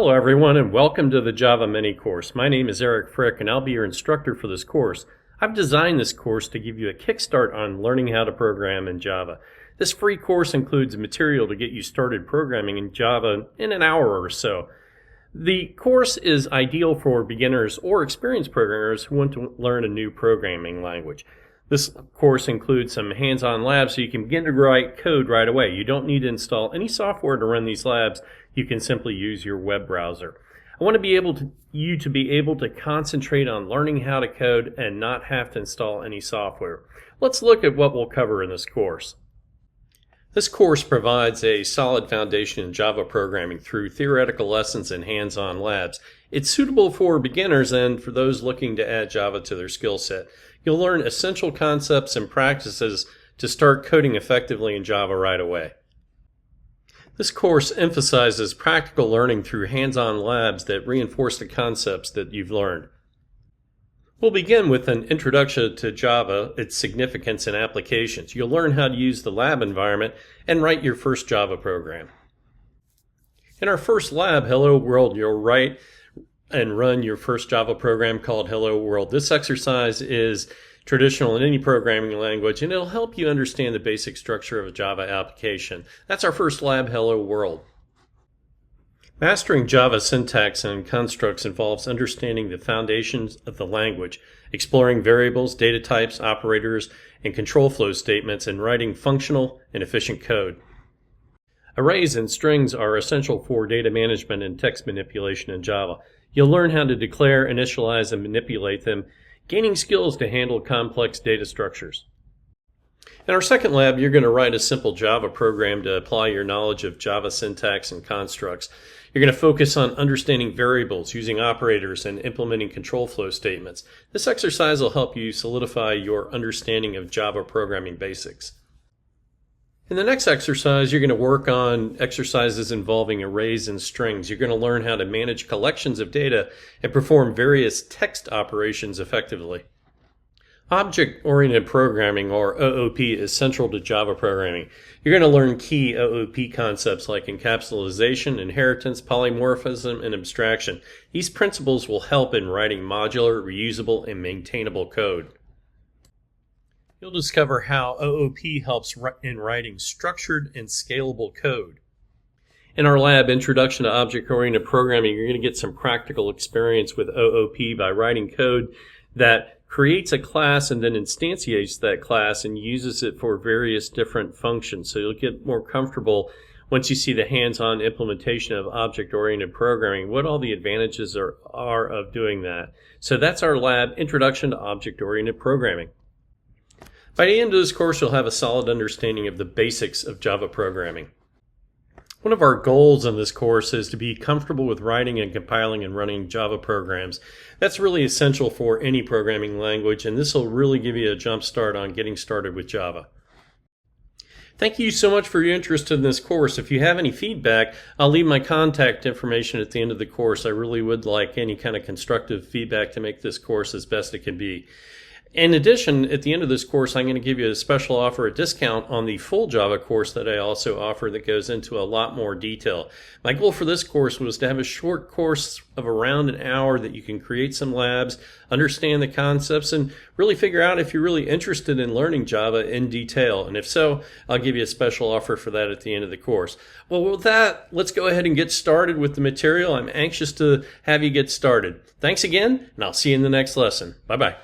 Hello everyone and welcome to the Java Mini course. My name is Eric Frick and I'll be your instructor for this course. I've designed this course to give you a kickstart on learning how to program in Java. This free course includes material to get you started programming in Java in an hour or so. The course is ideal for beginners or experienced programmers who want to learn a new programming language. This course includes some hands-on labs so you can begin to write code right away. You don't need to install any software to run these labs. You can simply use your web browser. I want you to be able to concentrate on learning how to code and not have to install any software. Let's look at what we'll cover in this course. This course provides a solid foundation in Java programming through theoretical lessons and hands-on labs. It's suitable for beginners and for those looking to add Java to their skill set. You'll learn essential concepts and practices to start coding effectively in Java right away. This course emphasizes practical learning through hands-on labs that reinforce the concepts that you've learned. We'll begin with an introduction to Java, its significance and applications. You'll learn how to use the lab environment and write your first Java program. In our first lab, Hello World, you'll write and run your first Java program called Hello World. This exercise is traditional in any programming language and it'll help you understand the basic structure of a Java application. That's our first lab, Hello World. Mastering Java syntax and constructs involves understanding the foundations of the language, exploring variables, data types, operators, and control flow statements, and writing functional and efficient code. Arrays and strings are essential for data management and text manipulation in Java. You'll learn how to declare, initialize, and manipulate them, gaining skills to handle complex data structures. In our second lab, you're going to write a simple Java program to apply your knowledge of Java syntax and constructs. You're going to focus on understanding variables, using operators, and implementing control flow statements. This exercise will help you solidify your understanding of Java programming basics. In the next exercise, you're going to work on exercises involving arrays and strings. You're going to learn how to manage collections of data and perform various text operations effectively. Object-oriented programming, or OOP, is central to Java programming. You're going to learn key OOP concepts like encapsulation, inheritance, polymorphism, and abstraction. These principles will help in writing modular, reusable, and maintainable code. You'll discover how OOP helps in writing structured and scalable code. In our lab, Introduction to Object-Oriented Programming, you're going to get some practical experience with OOP by writing code that creates a class and then instantiates that class and uses it for various different functions. So you'll get more comfortable once you see the hands-on implementation of object-oriented programming, what all the advantages are of doing that. So that's our lab, Introduction to Object-Oriented Programming. By the end of this course, you'll have a solid understanding of the basics of Java programming. One of our goals in this course is to be comfortable with writing and compiling and running Java programs. That's really essential for any programming language, and this will really give you a jump start on getting started with Java. Thank you so much for your interest in this course. If you have any feedback, I'll leave my contact information at the end of the course. I really would like any kind of constructive feedback to make this course as best it can be. In addition, at the end of this course, I'm going to give you a special offer, a discount on the full Java course that I also offer that goes into a lot more detail. My goal for this course was to have a short course of around an hour that you can create some labs, understand the concepts, and really figure out if you're really interested in learning Java in detail. And if so, I'll give you a special offer for that at the end of the course. Well, with that, let's go ahead and get started with the material. I'm anxious to have you get started. Thanks again, and I'll see you in the next lesson. Bye-bye.